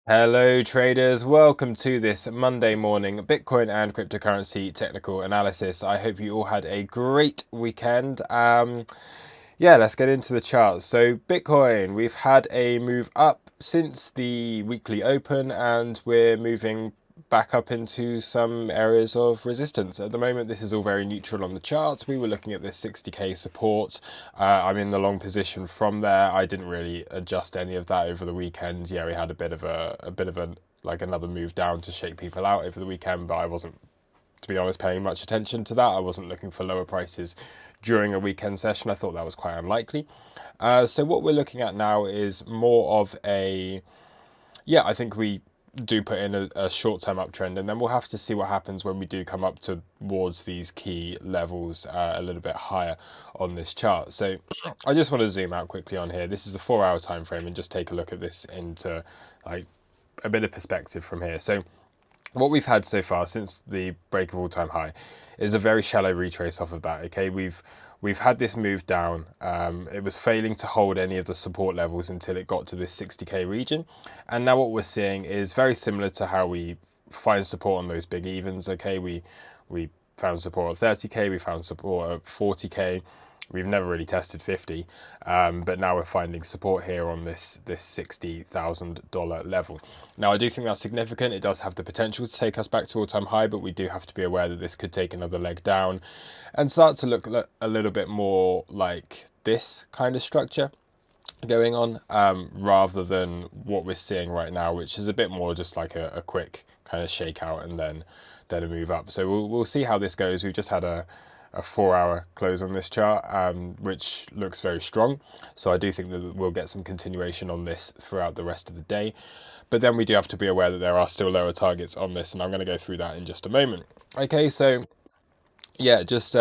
Hello traders, welcome to this Monday morning Bitcoin and cryptocurrency technical analysis. I hope you all had a great weekend. Yeah, let's get into the charts. So Bitcoin, we've had a move up since the weekly open and we're moving back up into some areas of resistance. At the moment, this is all very neutral on the charts. We were looking at this 60k support. I'm in the long position from there. I didn't really adjust any of that over the weekend. Yeah, we had a bit of a like another move down to shake people out over the weekend, but I wasn't, to be honest, paying much attention to that. I wasn't looking for lower prices during a weekend session. I thought that was quite unlikely. So what we're looking at now is more of a, yeah, I think we do put in a short-term uptrend, and then we'll have to see what happens when we do come up towards these key levels a little bit higher on this chart. So I just want to zoom out quickly on here. This is the 4-hour time frame, and just take a look at this into like a bit of perspective from here. So what we've had so far since the break of all-time high is a very shallow retrace off of that. Okay, we've had this move down. It was failing to hold any of the support levels until it got to this 60k region, and now what we're seeing is very similar to how we find support on those big evens. Okay, we found support at 30k, we found support at 40k. We've never really tested 50, but now we're finding support here on this $60,000 level. Now, I do think that's significant. It does have the potential to take us back to all-time high, but we do have to be aware that this could take another leg down and start to look a little bit more like this kind of structure going on, rather than what we're seeing right now, which is a bit more just like a quick kind of shakeout and then a move up. So we'll see how this goes. We've just had a 4-hour close on this chart, which looks very strong. So I do think that we'll get some continuation on this throughout the rest of the day. But then we do have to be aware that there are still lower targets on this, and I'm going to go through that in just a moment. Okay, so yeah, just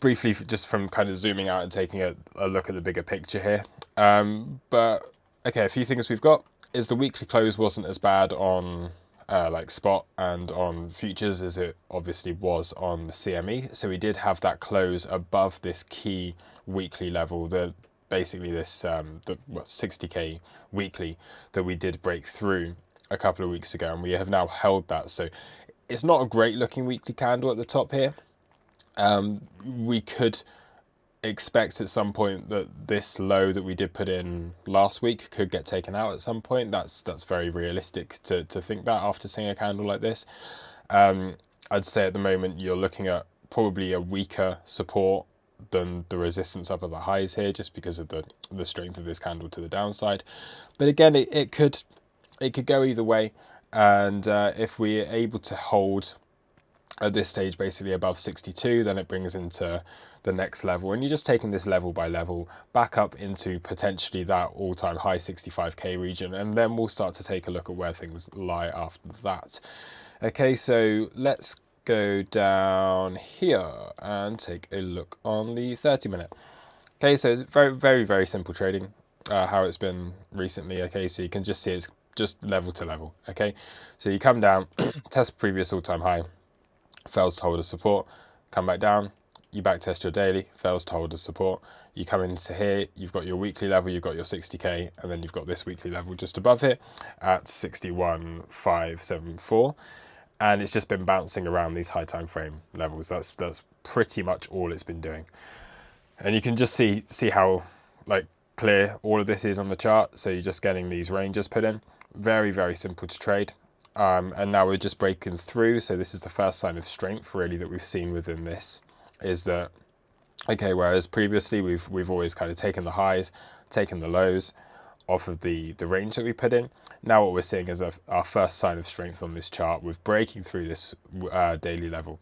briefly, just from kind of zooming out and taking a look at the bigger picture here. But okay, a few things we've got is the weekly close wasn't as bad on like spot and on futures as it obviously was on the CME. So we did have that close above this key weekly level, the basically this the 60k weekly that we did break through a couple of weeks ago, and we have now held that. So it's not a great looking weekly candle at the top here. We could expect at some point that this low that we did put in last week could get taken out at some point. That's very realistic to think that after seeing a candle like this. I'd say at the moment you're looking at probably a weaker support than the resistance up at the highs here, just because of the strength of this candle to the downside. But again, it could go either way, and if we're able to hold at this stage basically above 62, then it brings into the next level, and you're just taking this level by level back up into potentially that all-time high 65k region, and then we'll start to take a look at where things lie after that. Okay, so let's go down here and take a look on the 30-minute. Okay, so it's very simple trading, how it's been recently. Okay, so you can just see it's just level to level. Okay, so you come down, test previous all-time high, fails to hold a support, come back down, you back test your daily, fails to hold a support, you come into here, you've got your weekly level, you've got your 60k, and then you've got this weekly level just above here at 61,574, and it's just been bouncing around these high time frame levels. That's pretty much all it's been doing, and you can just see how like clear all of this is on the chart. So you're just getting these ranges put in, very simple to trade. And now we're just breaking through. So this is the first sign of strength really that we've seen within this, is that, okay, whereas previously we've always kind of taken the highs, taken the lows off of the range that we put in. Now what we're seeing is our first sign of strength on this chart with breaking through this daily level.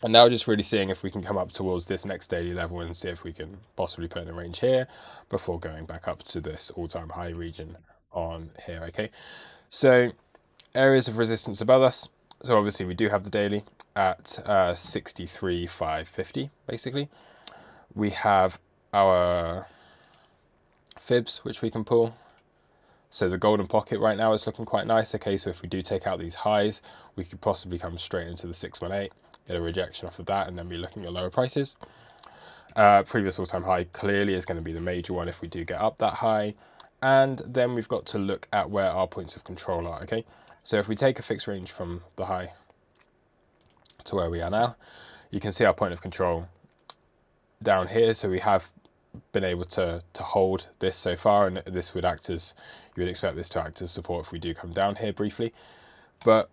And now just really seeing if we can come up towards this next daily level and see if we can possibly put in a range here before going back up to this all-time high region on here. Okay, so areas of resistance above us. So obviously we do have the daily at 63,550 basically. We have our fibs which we can pull. So the golden pocket right now is looking quite nice. Okay, so if we do take out these highs, we could possibly come straight into the 618, get a rejection off of that, and then be looking at lower prices. Previous all-time high clearly is going to be the major one if we do get up that high. And then we've got to look at where our points of control are, okay? So if we take a fixed range from the high to where we are now, you can see our point of control down here. So we have been able to hold this so far, and this would act as, you would expect this to act as support if we do come down here briefly. But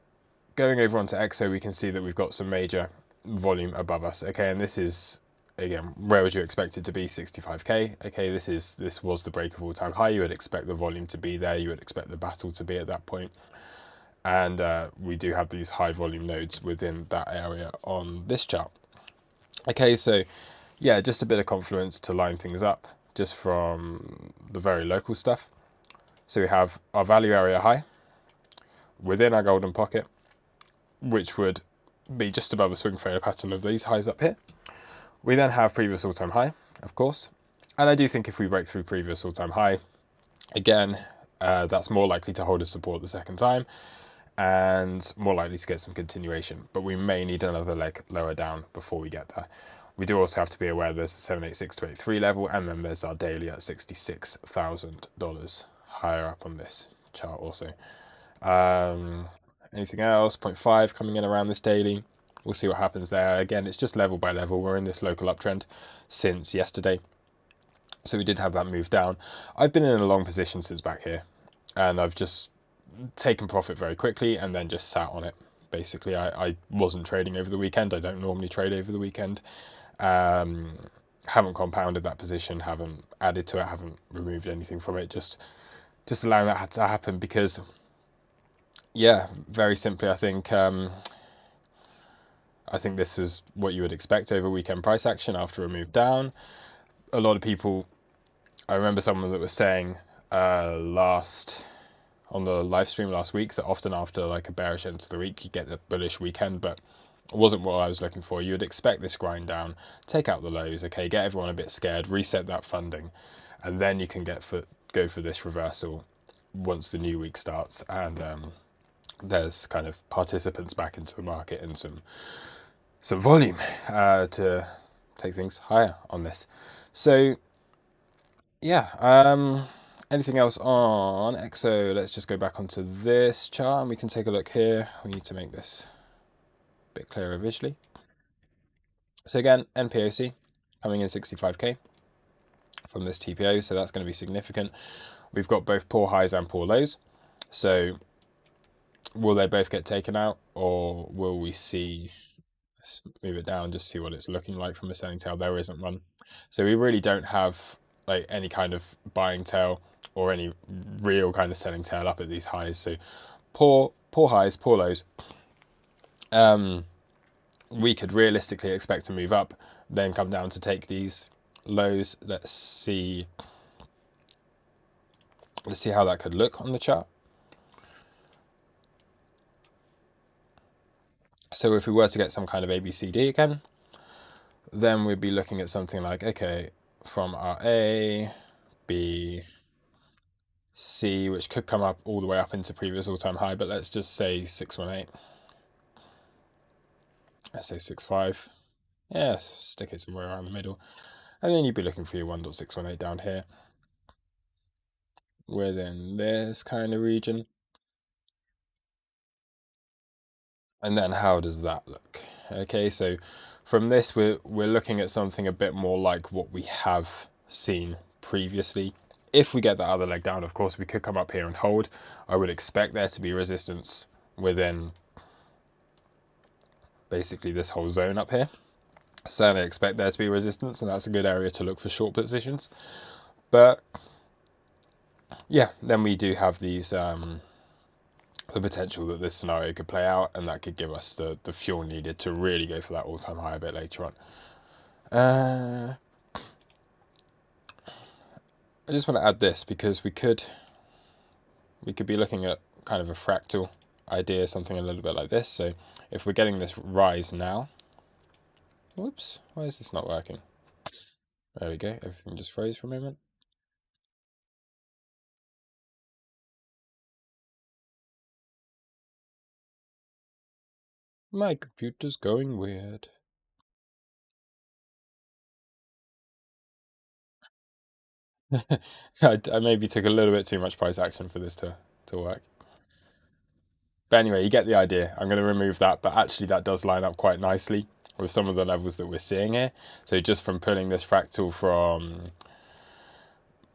going over onto XO, we can see that we've got some major volume above us, okay? And this is, again, where would you expect it to be? 65k. Okay, this was the break of all-time high. You would expect the volume to be there. You would expect the battle to be at that point. And we do have these high volume nodes within that area on this chart. Okay, so yeah, just a bit of confluence to line things up just from the very local stuff. So we have our value area high within our golden pocket, which would be just above the swing failure pattern of these highs up here. We then have previous all-time high, of course. And I do think if we break through previous all-time high, again, that's more likely to hold as support the second time and more likely to get some continuation. But we may need another leg lower down before we get there. We do also have to be aware there's the 786 to 83 level, and then there's our daily at $66,000 higher up on this chart also. Anything else? 0.5 coming in around this daily. We'll see what happens there. Again, it's just level by level. We're in this local uptrend since yesterday. So we did have that move down. I've been in a long position since back here, and I've just taken profit very quickly and then just sat on it. Basically, I wasn't trading over the weekend. I don't normally trade over the weekend. Haven't compounded that position, haven't added to it, haven't removed anything from it. Just allowing that to happen because, yeah, very simply, I think this is what you would expect over weekend price action after a move down. A lot of people, I remember someone that was saying on the live stream last week that often after like a bearish end to the week, you get the bullish weekend, but it wasn't what I was looking for. You would expect this grind down, take out the lows, okay, get everyone a bit scared, reset that funding, and then you can go for this reversal once the new week starts and there's kind of participants back into the market and some volume to take things higher on this. So yeah, anything else on XO? Let's just go back onto this chart and we can take a look here. We need to make this a bit clearer visually. So again, NPOC coming in 65k from this TPO, so that's going to be significant. We've got both poor highs and poor lows. So will they both get taken out, or will we see, let's move it down, just see what it's looking like from a selling tail? There isn't one. So we really don't have like any kind of buying tail or any real kind of selling tail up at these highs. So poor highs, poor lows. We could realistically expect to move up, then come down to take these lows. Let's see how that could look on the chart. So if we were to get some kind of ABCD again, then we'd be looking at something like, okay, from our A, B, C, which could come up all the way up into previous all-time high, but let's just say 618. Let's say 65. Yeah, stick it somewhere around the middle. And then you'd be looking for your 1.618 down here within this kind of region. And then how does that look? Okay, so from this, we're looking at something a bit more like what we have seen previously. If we get that other leg down, of course, we could come up here and hold. I would expect there to be resistance within basically this whole zone up here. Certainly expect there to be resistance, and that's a good area to look for short positions. But yeah, then we do have these the potential that this scenario could play out, and that could give us the fuel needed to really go for that all-time high a bit later on. I just want to add this because we could be looking at kind of a fractal idea, something a little bit like this. So if we're getting this rise now, whoops, why is this not working? There we go, everything just froze for a moment. My computer's going weird. I maybe took a little bit too much price action for this to work. But anyway, you get the idea. I'm going to remove that, but actually that does line up quite nicely with some of the levels that we're seeing here. So just from pulling this fractal from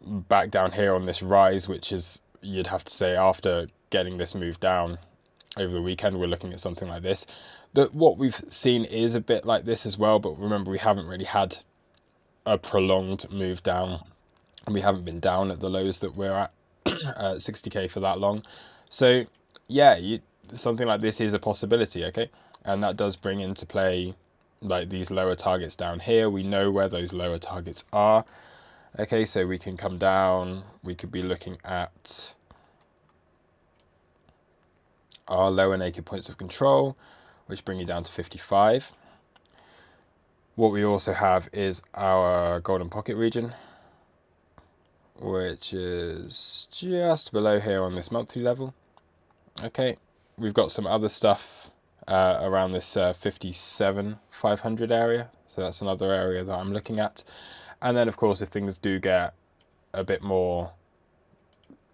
back down here on this rise, which is, you'd have to say, after getting this move down over the weekend, we're looking at something like this. What we've seen is a bit like this as well, but remember, we haven't really had a prolonged move down, and we haven't been down at the lows that we're at 60k for that long. So yeah, something like this is a possibility, okay? And that does bring into play like these lower targets down here. We know where those lower targets are. Okay, so we can come down. We could be looking at our lower naked points of control, which bring you down to 55. What we also have is our golden pocket region, which is just below here on this monthly level. Okay, we've got some other stuff around this 57,500 area. So that's another area that I'm looking at. And then, of course, if things do get a bit more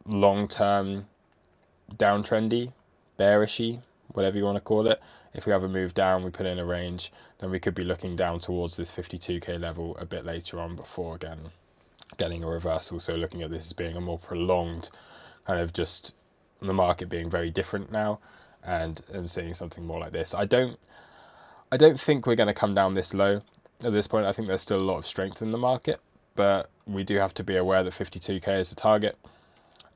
long-term downtrendy, bearishy, whatever you want to call it, if we have a move down, we put in a range, then we could be looking down towards this 52k level a bit later on before, again, getting a reversal. So looking at this as being a more prolonged kind of just the market being very different now, and seeing something more like this. I don't think we're going to come down this low at this point. I think there's still a lot of strength in the market, but we do have to be aware that 52k is a target.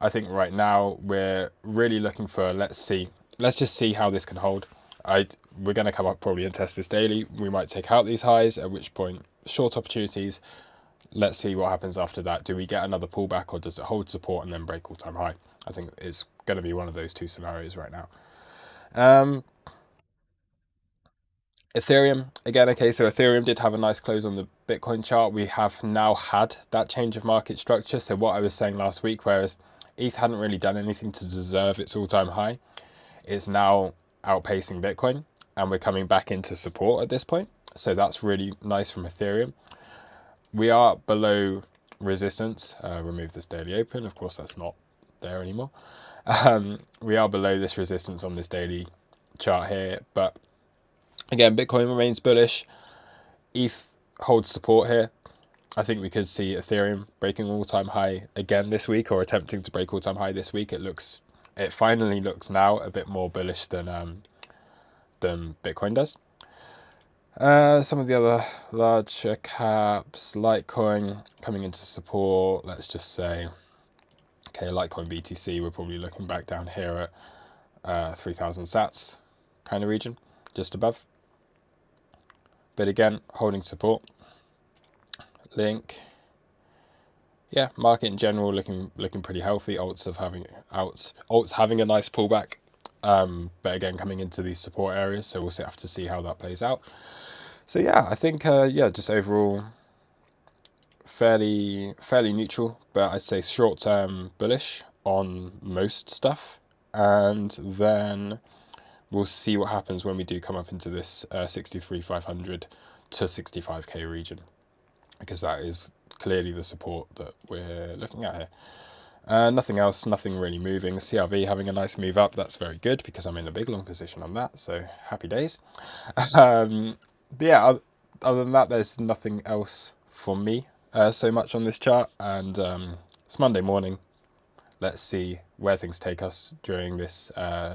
I think right now we're really looking for, let's just see how this can hold. We're going to come up probably and test this daily. We might take out these highs, at which point short opportunities. Let's see what happens after that. Do we get another pullback, or does it hold support and then break all-time high? I think it's going to be one of those two scenarios right now. Ethereum, again, okay, so Ethereum did have a nice close on the Bitcoin chart. We have now had that change of market structure. So what I was saying last week, whereas ETH hadn't really done anything to deserve its all-time high, it's now outpacing Bitcoin, and we're coming back into support at this point. So that's really nice from Ethereum. We are below resistance. Remove this daily open. Of course, that's not there anymore. We are below this resistance on this daily chart here, but again, Bitcoin remains bullish. ETH holds support here. I think we could see Ethereum breaking all-time high again this week, or attempting to break all-time high this week. It finally looks now a bit more bullish than Bitcoin does. Some of the other larger caps, Litecoin coming into support. Let's just say, okay, Litecoin BTC, we're probably looking back down here at 3,000 sats kind of region, just above. But again, holding support. Link. Yeah, market in general looking pretty healthy. Alts having a nice pullback. But again, coming into these support areas, so we'll have to see how that plays out. So yeah, I think just overall fairly neutral, but I'd say short term bullish on most stuff, and then we'll see what happens when we do come up into this 63,500 to 65k region, because that is clearly the support that we're looking at here. Nothing else, nothing really moving. CRV having a nice move up. That's very good because I'm in a big long position on that. So happy days. But yeah, other than that, there's nothing else for me so much on this chart. And it's Monday morning. Let's see where things take us during this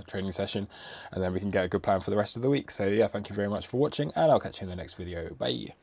training session, and then we can get a good plan for the rest of the week. So yeah, thank you very much for watching, and I'll catch you in the next video. Bye.